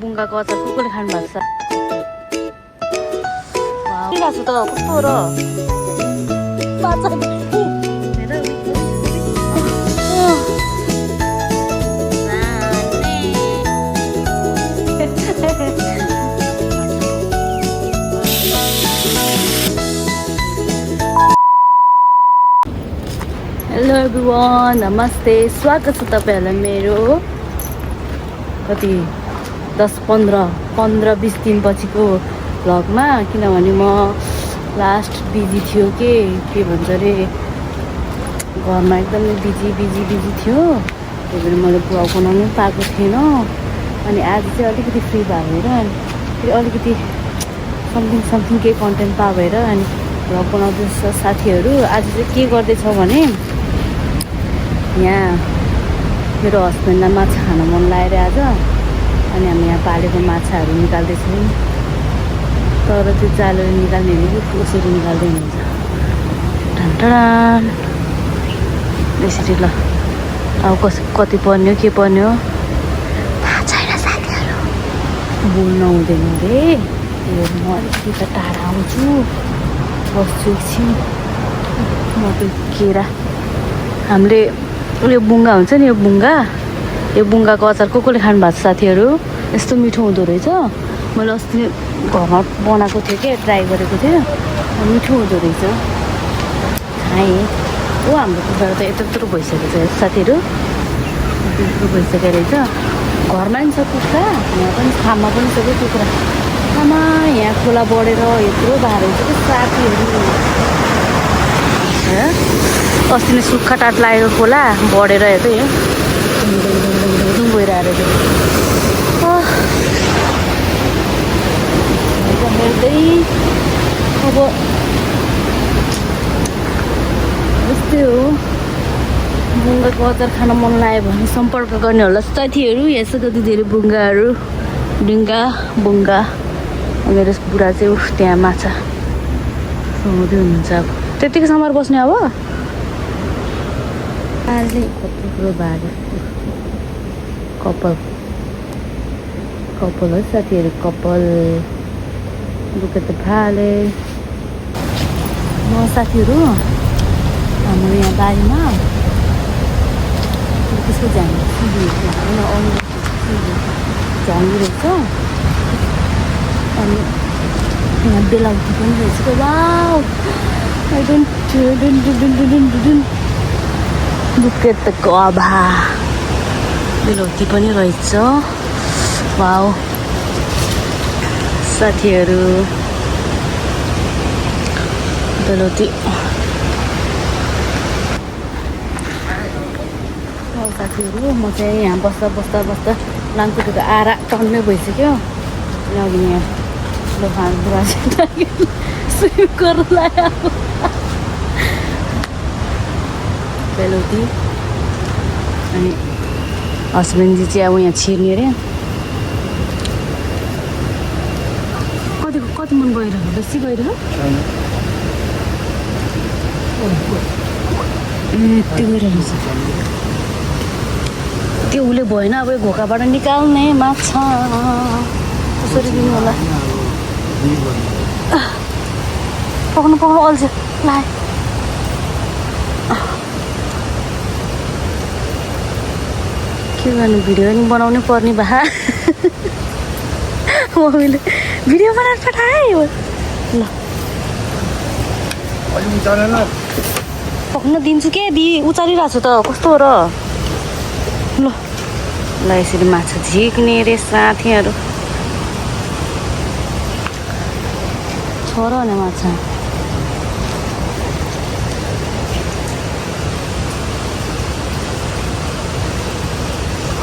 बुङ्गाको अचार कुकुरले खानु भएको छ। छु त कस्तो र हेलो एभ्रिवान, नमस्ते, स्वागत छ तपाईँहरूलाई मेरो कति 10-15-20 दिनपछिको भ्लगमा। किनभने म लास्ट बिजी थियो के भन्छ अरे घरमा एकदम बिजी थियो, त्यही भएर मैले भ्लग बनाउनु पाएको थिएन। अनि आज चाहिँ अलिकति फ्री भएर अनि फेरि अलिकति समथिङ केही कन्टेन्ट पा भएर अनि भ्लग बनाउँदैछ साथीहरू। आज चाहिँ के गर्दैछ भने यहाँ मेरो हस्बेन्डलाई माछा खान मन लागेर आज, अनि हामी यहाँ पालेको माछाहरू निकाल्दैछौँ। तर त्यो जालले निकाल्ने हो कि कसरी निकाल्दै हुन्छ ढान्टान यसरी। ल अब कति पर्ने हो के पर्ने हो थाहा छैन साथीहरू, बोल्न हुँदैन अरे। म अलिकति त टाढा आउँछु, बस्छु एकछिन। म त केरा हामीले उयो बुङ्गा हुन्छ नि, यो बुङ्गाको अचार कसले खानु भएको छ साथीहरू। यस्तो मिठो हुँदो रहेछ। मैले अस्ति घरमा बनाएको थिएँ क्या, ट्राई गरेको थिएँ, मिठो हुँदो रहेछ। खाएँ। हाम्रो कुखुरा त यत्रो भइसकेको छ साथीहरू, यत्रो भइसकेको रहेछ। घरमा पनि छ कुखुरा, यहाँ पनि फार्ममा पनि छ कि कुखुरा। आमा यहाँ खोला बढेर यत्रो भएको रहेछ कि साथीहरू। अस्ति नै सुक्खा टाट लागेको खोला बढेर हेर्दै गइरहेको रहेछ। हेर्दै अब यस्तै हो। बुङ्गाको अचार खान मन लाग्यो भने सम्पर्क गर्ने होला साथीहरू। यहाँ छ कति धेरै बुङ्गा। मेरो बुढा चाहिँ त्यहाँ माछा सुहाउँदै हुनुहुन्छ। अब त्यतिकै समार बस्ने अब अहिले कत्रो कुरो भाग्यो। कपाल है साथीहरू, कपाल दुखे त भाले। म साथीहरू हाम्रो यहाँ बारीमा त्यसको झ्याङ्गी रहेछ। अनि यहाँ बेलाउती पनि रहेछ क्या। वाउ, दुखे त गभा बेलाउती पनि रहेछ। वाउ साथीहरू, बेलाउती साथीहरू। म चाहिँ यहाँ बस्दा लामखुट्टेको आरा टन्नै भइसक्यो। किनभने यहाँ दोकान बुढा स्विम गर्नु लाग्यो। बेलुकी अनि हस्बेन्डजी चाहिँ अब यहाँ छिर्ने अरे। कति मन गइरहेको, बेसी गइरहेको। यति गइरहेको छ त्यो उसले भएन। अब यो घोकाबाट निकाल्ने माछा कसरी दिनु होला। पक्नु अल्छ ला। के गर्नु, भिडियो पनि बनाउनै पर्ने भए। मम्मीले भिडियो बनाएर पठायो। ल पक्न दिन्छु के उचालिरहेको छु त कस्तो हो र। ल यसरी माछा झिक्ने रे साथीहरू। छोरो भने माछा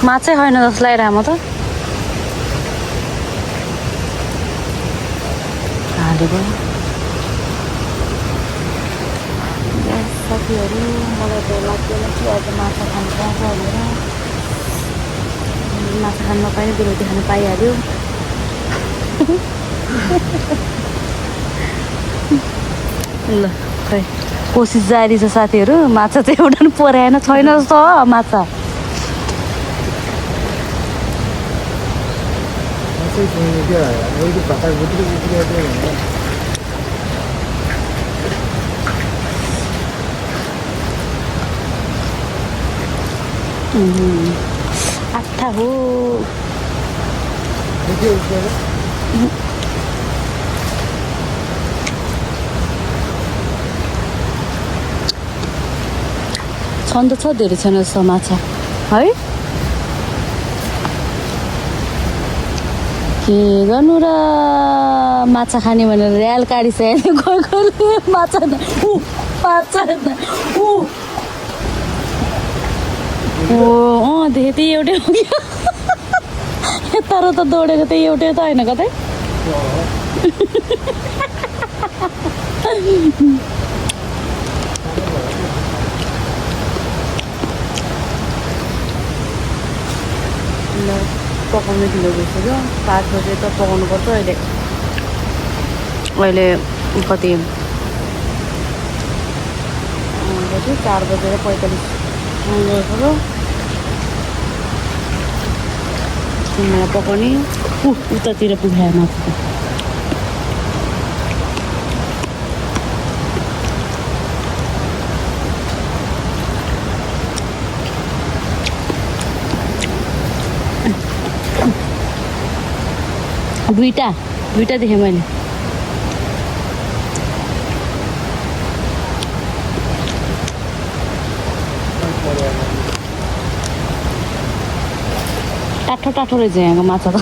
माछै होइन जस्तो लागिरहेको। म त हालेको साथीहरू। मलाई त लाग्दैन कि आज माछा खानु पाउँछ भनेर। माछा खानु नपाइने बेलुकी खानु पाइहाल्यो। ल खै कोसिस जारी छ साथीहरू। माछा चाहिँ एउटा पनि पराएन, छैन जस्तो हो माछा। चाहिँ सुन्नु क्या अलिकति भाका गुत्री गुत्री आठा हो छन् त छ धेरै छैन जस्तो माछा है के गर्नु र माछा खाने भनेर र्याल काटिसकेको कोही माछा देखेँ त्यही एउटै हो क्या तर त दौडेको त्यही एउटै त होइन कतै पकाउनु ढिलो भइसक्यो 5 बजे त पकाउनु पर्छ अहिले कति 4 बजेर 45 गयो पकाउने उतातिर पुग्यो माथि दुईटा देखेँ मैले टाठो रहेछ यहाँको माछा त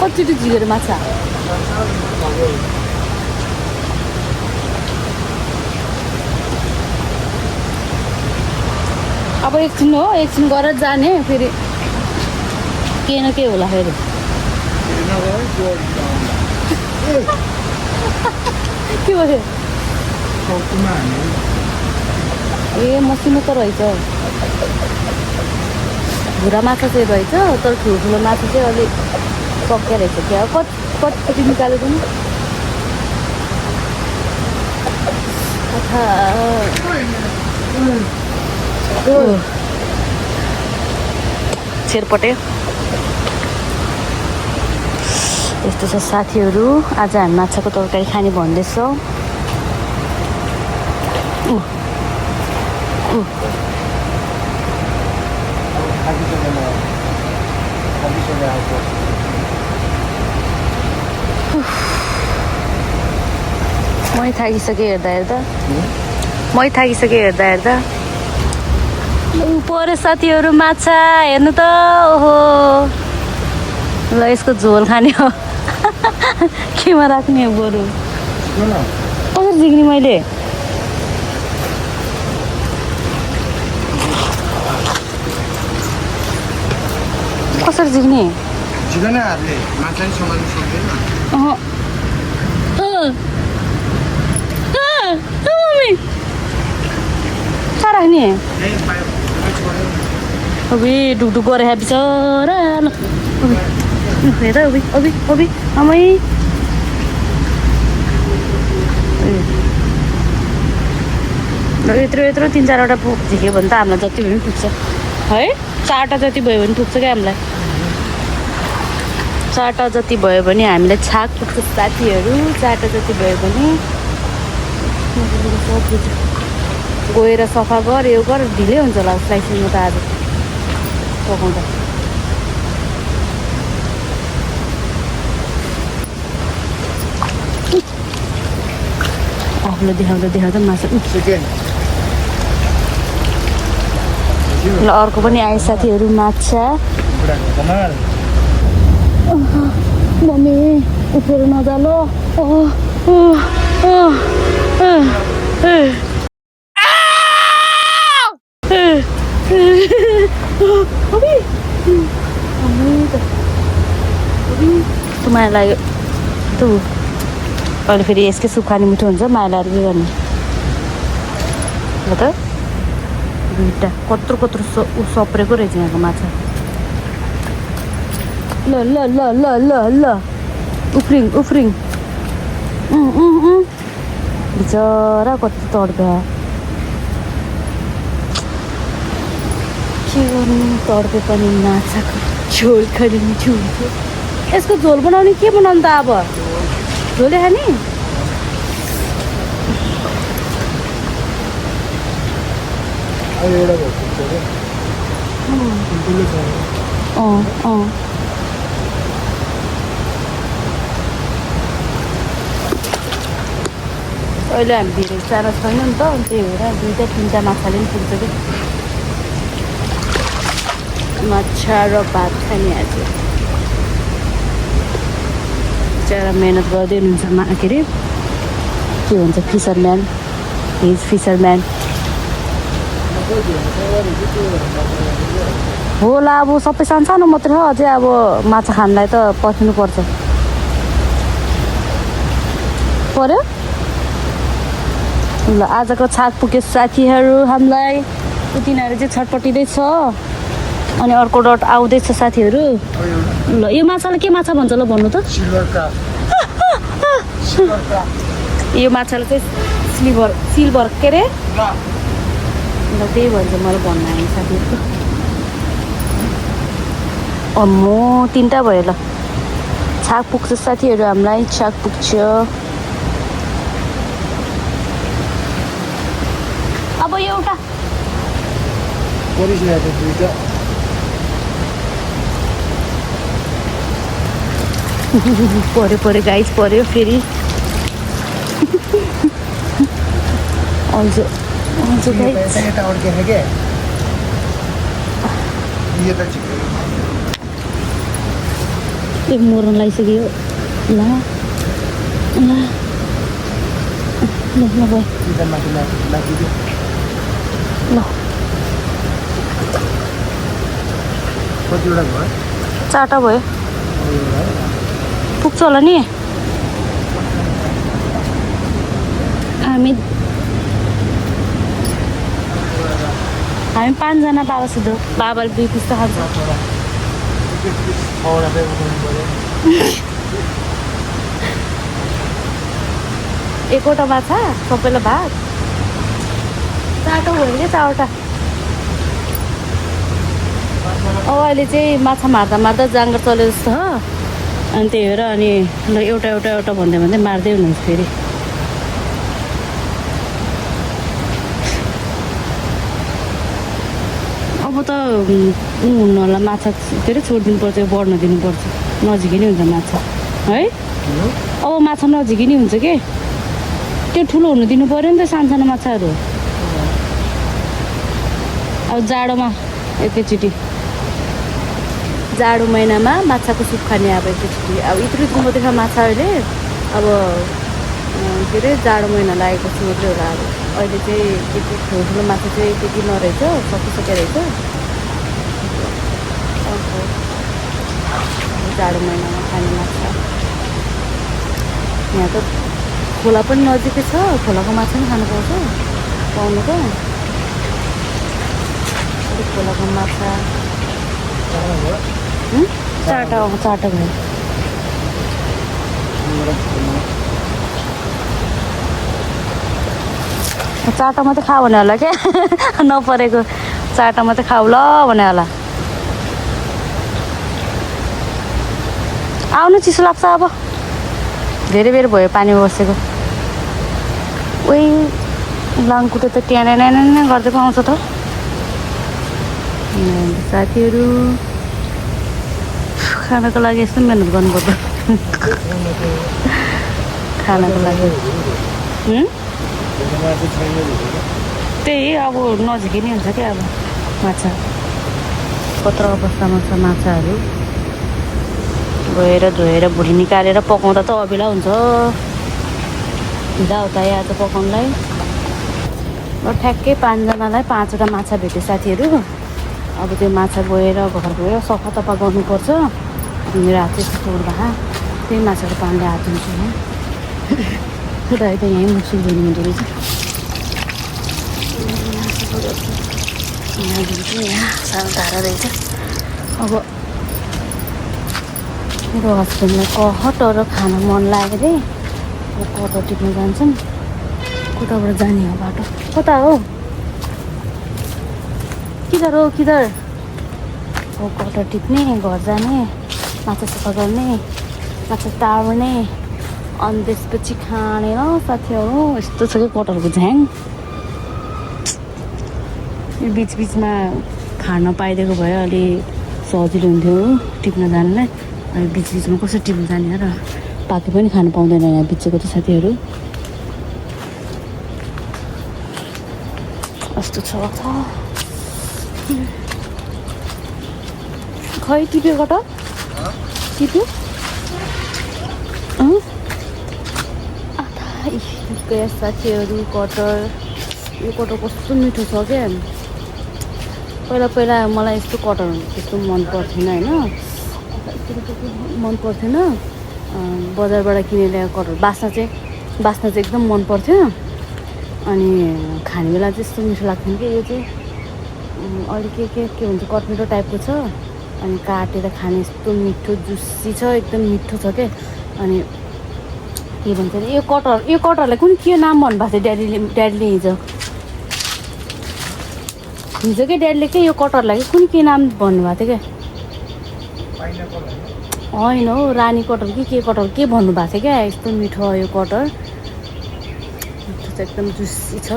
कतिचोटि झिकेर माछा अब एकछिन गरेर जाने फेरि के न के होला फेरि के भयो ए मसिनो त रहेछ भुरा माछा चाहिँ रहेछ तर ठुल्ठुलो माछा चाहिँ अलिक सक्या रहेछ क्या कति निकालेको नि छेरपटे यस्तो छ साथीहरू आज हामी माछाको तरकारी खाने भन्दैछौँ मै थाकिसकेँ हेर्दा पऱ्यो साथीहरू माछा हेर्नु त ओहो ल यसको झोल खाने हो केमा राख्ने हो बरु कसरी झिक्ने मैले कसरी झिक्ने कहाँ राख्ने अबे ढुकढुक गरे बिचरा ल हेर अबि आमै यत्रो 3-4वटा झिक्यो भने त हामीलाई जति भयो भने पुग्छ है 4टा जति भयो भने पुग्छ क्या हामीलाई 4टा जति भयो भने हामीलाई छाक पुग्छ साथीहरू 4टा जति भयो भने गएर सफा गर यो गर ढिलै हुन्छ होला स्लाइसिङमा त आज पकाउँदा आफूलाई देखाउँदा माछा उठ्छ क्या ल अर्को पनि आयो साथीहरू माछा मम्मी उठेर नजालो माया लाग्यो अहिले फेरि यसकै सुप खाने मिठो हुन्छ माया लागेर के गर्ने हो त दुईवटा कत्रो सप्रेको रहेछ यहाँको माछा ल ल ल ल ल ल उफ्रिङ जरा कति तड्का के गर्नु तड्के पनि माछाको झोल खाने झोल यसको झोल बनाउने के बनाउनु त अब झोले खाने अहिले हामी धेरै सानो छैन नि त त्यही भएर 2-3टा माछाले पनि पुग्छ कि माछा र भात खाने आज बिचरा मेहनत गर्दै हुनुहुन्छ के अरे के भन्छ फिसरम्यान हिज फिसरम्यान होला अब सबै सानो मात्रै हो अझै अब माछा खानलाई त पर्खिनु पर्छ पर्यो ल आजको छाक पुगे साथीहरू हामीलाई तिनीहरू चाहिँ छटपटिँदैछ अनि अर्को डट आउँदैछ साथीहरू ल यो माछालाई के माछा भन्छ ल भन्नु त यो माछालाई चाहिँ सिल्भर के अरे ल त्यही भन्छ मलाई भन्न आयो साथीहरू अम्मो 3टा भयो ल छाक पुग्छ साथीहरू हामीलाई छाक पुग्छ अब एउटा पर्यो गाइस पर्यो फेरि एक मर्न लागिसक्यो ल ल ल ल ल 4टा भयो पुग्छ होला नि हामी 5जना बाबासित बाबाले 2 पिस त खान्छ एकवटा माछा सबैलाई भात 4टा भयो क्या 4टा अब अहिले चाहिँ माछा मार्दा जाँगर चले जस्तो हो अनि त्यही भएर अनि ल एउटा भन्दै मार्दै हुनुहुन्छ फेरि अब त हुन्न होला माछा के अरे छोडिदिनुपर्छ बढ्न दिनुपर्छ नजिकै नै हुन्छ माछा है अब माछा नजिकै नै हुन्छ के त्यो ठुलो हुनु दिनु पऱ्यो नि त सानो माछाहरू अब जाडोमा एकैचोटि जाडो महिनामा माछाको सुप खाने अब एकैचोटि अब यत्रो मात्रै छ माछा अहिले अब के अरे जाडो महिना लागेपछि मात्रै होला अब अहिले चाहिँ त्यति ठुलो माछा चाहिँ त्यति नरहेछ सकिसकेको रहेछ जाडो महिनामा खाने माछा यहाँ त खोला पनि नजिकै छ खोलाको माछा पनि खानु पाउँछ पाउनु त खोलाको माछा 4टा भयो 4टा मात्रै खाऊ भने होला क्या नपरेको 4टा मात्रै खाऊ ल भने होला आउनु चिसो लाग्छ अब धेरै बेर भयो पानीमा बसेको ओइ लाङकुटे त ट्याना गर्दै पाउँछ त साथीहरू खानाको लागि यस्तो मेहनत गर्नुपर्छ खानाको लागि त्यही अब नजिकै नै हुन्छ क्या अब माछा कत्रो अवस्थामा छ माछाहरू गएर धोएर भुँडी निकालेर पकाउँदा त अबेला हुन्छ जाउता आज पकाउनलाई र ठ्याक्कै 5जनालाई 5वटा माछा भेट्यो साथीहरू अब त्यो माछा गएर घर गएर सफा तफा गर्नुपर्छ मेरो हात चाहिँ छोड्दा त्यही माछाको पानीले हात धुन्छु यहाँ दाइ त यहीँ मुसुल धुनु हुँदो रहेछ यहाँ धुन्छु यहाँ सानो धारा रहेछ अब मेरो हस्बेन्डलाई कहटर खान मन लाग्यो अरे अब कटर टिप्न जान्छन् कताबाट जाने हो बाटो कता हो किधर हो कटर टिप्ने घर जाने माछा सफा गर्ने माछा तार्ने अनि त्यसपछि खाने ल साथीहरू यस्तो छ कि कटरको झ्याङ यो बिचमा खान पाइदिएको भए अलि सजिलो हुन्थ्यो टिप्न जानलाई अनि बिचमा कसरी टिप्न जाने र पाके पनि खानु पाउँदैन यहाँ बिचको त साथीहरू यस्तो छ खै टिप्यो कटर टिप्यो गया साथीहरू कटर यो कटर कस्तो मिठो छ क्या पहिला मलाई यस्तो कटर त्यस्तो मन पर्थेन होइन मन पर्थेन बजारबाट किनेर ल्याएको कटर बास्ना चाहिँ एकदम मन पर्थ्यो अनि खाने बेला चाहिँ यस्तो मिठो लाग्थ्यो कि यो चाहिँ अलिक के भन्छ कटमिठो टाइपको छ अनि काटेर खाने यस्तो मिठो जुसी छ एकदम मिठो छ क्या अनि के भन्छ अरे यो कटरलाई कुन के नाम भन्नुभएको थियो ड्याडीले हिजो क्या ड्याडीले के यो कटरलाई कुन के नाम भन्नुभएको थियो क्या होइन हौ रानी कटर के कटर के भन्नुभएको थियो क्या यस्तो मिठो यो कटर मिठो छ एकदम जुसी छ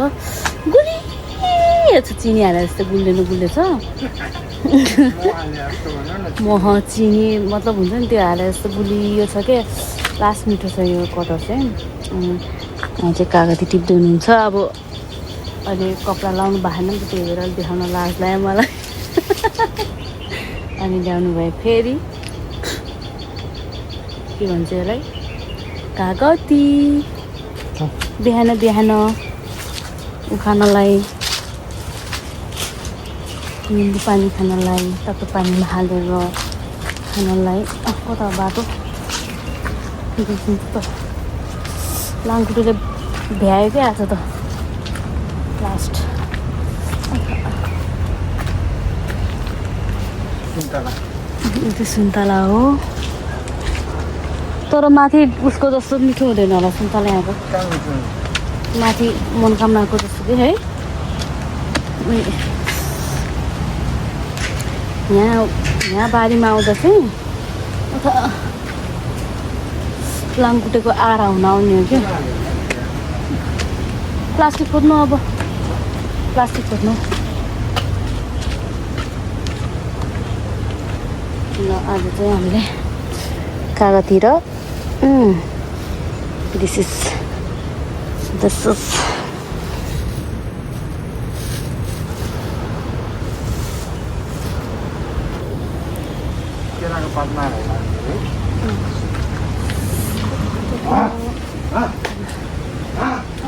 गुलियो छ चिनी हालेर जस्तो गुल्ले छ मह चिनी मतलब हुन्छ नि त्यो हालेर जस्तो गुलियो छ क्या लास्ट मिठो छ यो कटर चाहिँ यहाँ चाहिँ कागती टिप्दै हुनुहुन्छ अब अहिले कपडा लाउनु भएन नि त त्यही भएर अलिक देखाउन लाज लाग्यो मलाई अनि ल्याउनु भयो फेरि के भन्छ यसलाई कागती बिहान उखानलाई निम्बु पानी खानलाई तातो पानीमा हालेर खानलाई कता बाटो लाङखुट्टेले भ्यायो क्या आज त लास्ट त्यो सुन्तला हो तर माथि उसको जस्तो मिठो हुँदैन होला सुन्तला यहाँको माथि मनोकामनाको जस्तो कि है यहाँ बारीमा आउँदा चाहिँ लाङखुट्टेको आरा हुन आउने हो क्या प्लास्टिक खोज्नु अब प्लास्टिक खोज्नु ल आज चाहिँ हामीले कागती र दिस इज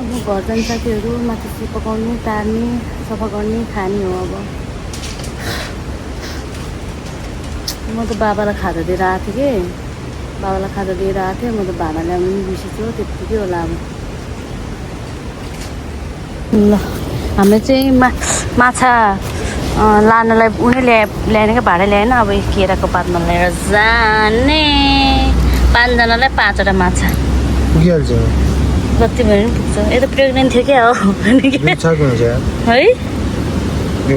अब घर जाने साथीहरू माथि पकाउने तार्ने सफा गर्ने खाने हो अब म त बाबालाई खाजा दिएर आएको थिएँ कि बाबालाई खाजा दिएर आएको थिएँ म त भाडा ल्याउनु पनि बिर्सेछु त्यत्तिकै होला अब ल हामीले चाहिँ माछा लानलाई उनी ल्याएन क्या भाडा ल्याएन अब केराको पातमा लिएर जाने 5 जनालाई 5वटा माछा पुगिहाल्छ जति भयो पनि पुग्छ यता प्रेग्नेन्ट थियो क्या हो है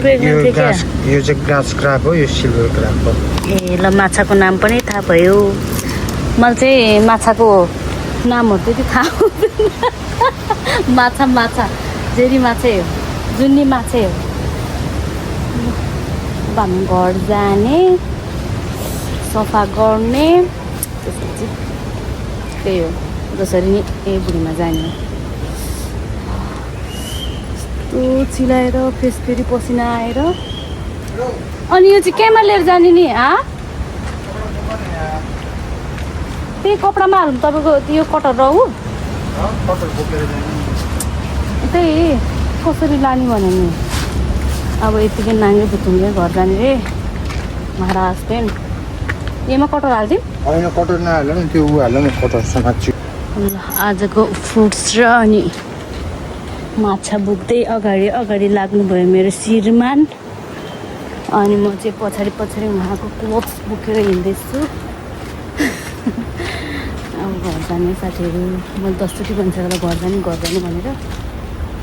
प्रेग्नेन्ट थियो क्या यो चाहिँ ग्रास क्राब हो यो सिल्भर क्राब हो ए ल माछाको नाम पनि थाहा भयो मलाई चाहिँ माछाको नामहरू त्यति थाहा हुँदैन माछा जेरी माछै हो जुन्नी माछै हो अब हामी घर जाने सफा गर्ने त्यसपछि त्यही हो जसरी नि बुढीमा जाने यस्तो चिलाएर फेस फेरि पसिना आएर अनि यो चाहिँ केमा लिएर जाने नि त्यही कपडामा हाल्नु तपाईँको यो कटर रहु त्यही कसरी लाने भने नि अब यतिकै नाङ्गे भुतुङ्गे घर जाने रे महाराज पेन यसमा कटर हालिदिउँ होइन कटर नहाल्नु नि त्यो ऊ हाल्नु नि कटर समात्छु आजको फ्रुट्स र अनि माछा बोक्दै अगाडि लाग्नुभयो मेरो श्रीमान अनि म चाहिँ पछाडि उहाँको क्लोथ्स बोकेर हिँड्दैछु अब घर जाने साथीहरू मैले 10 चोटि भनिसकेर घर जाने भनेर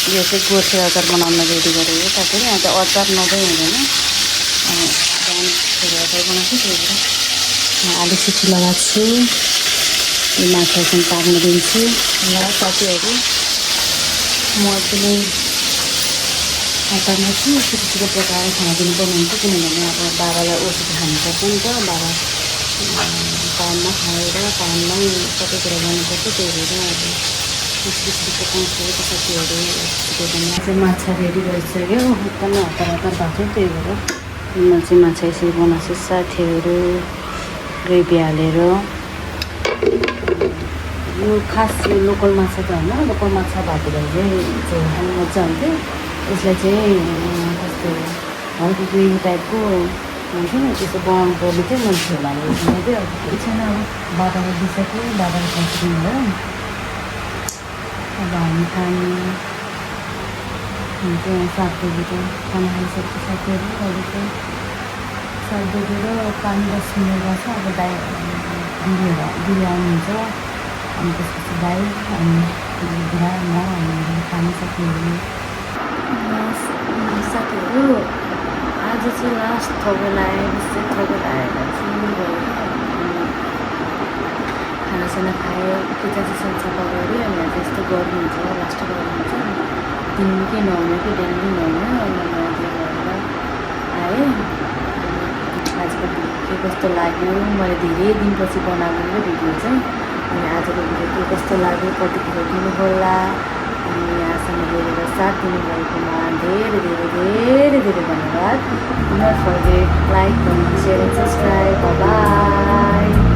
यो चाहिँ गोर्खे अचार बनाउन रेडी गरेको साथै यहाँ चाहिँ अचार नभई हुँदैन बिहान अचार बनाएको त्यही भएर आलु सिटी लगाएको छु यो माछा चाहिँ पाक्न दिन्छु ल साथीहरू म एकदमै हतारमा छु छिटो पकाएर खाना दिनु पर्ने हुन्छ किनभने अब बाबालाई ओसिटी खानुपर्छ नि त बाबा टाइममा खाएर टाइममै सबै कुरा गर्नुपर्छ त्यही भएर अब छिटो पकाउँछु त साथीहरू चाहिँ माछा रेडी भइसक्यो एकदमै हतार भएको थियो त्यही भएर म चाहिँ माछा यसरी बनाउँछु साथीहरू ग्रेभी हालेर यो खास यो लोकल माछा त होइन लोकल माछा भएको भए चाहिँ झोल खानु मजा हुन्थ्यो यसलाई चाहिँ कस्तो हल्का ग्रेभी टाइपको हुन्छ नि त्यस्तो बनाउनु पर्ने थियो मैले झोल हालेको छैन थियो अब केही छैन अब बाबाले दिइसक्यो बाबाले खाइसक्नु भयो अब हामी खाने हुन्छ सागसब्जी त खाना खाइसक्यो साथीहरू अरू चाहिँ 7 बजेर 5-10 मिनट गर्छ अब दिदी आउनुहुन्छ अनि त्यसपछि दाइ अनि बुढा म हामी खाने साथीहरू आज चाहिँ लास्ट थगेल आयो थगेल आएर चाहिँ खानासाना खायो पूजा चाहिँ सन्चपा गऱ्यो अनि आज यस्तो गर्नुहुन्छ लास्ट गर्नुहुन्छ दिन केही नहुने कि डेली नहुने अनि मैले गरेर आएँ आजको के कस्तो लाग्यो मैले धेरै दिनपछि बनाएको भिडियो चाहिँ अनि आजको भिडियो के कस्तो लाग्यो कतिखेर दिनुहोला अनि यहाँसम्म हेरेर साथ दिनुभएकोमा धेरै धन्यवाद not forget like comment share and subscribe by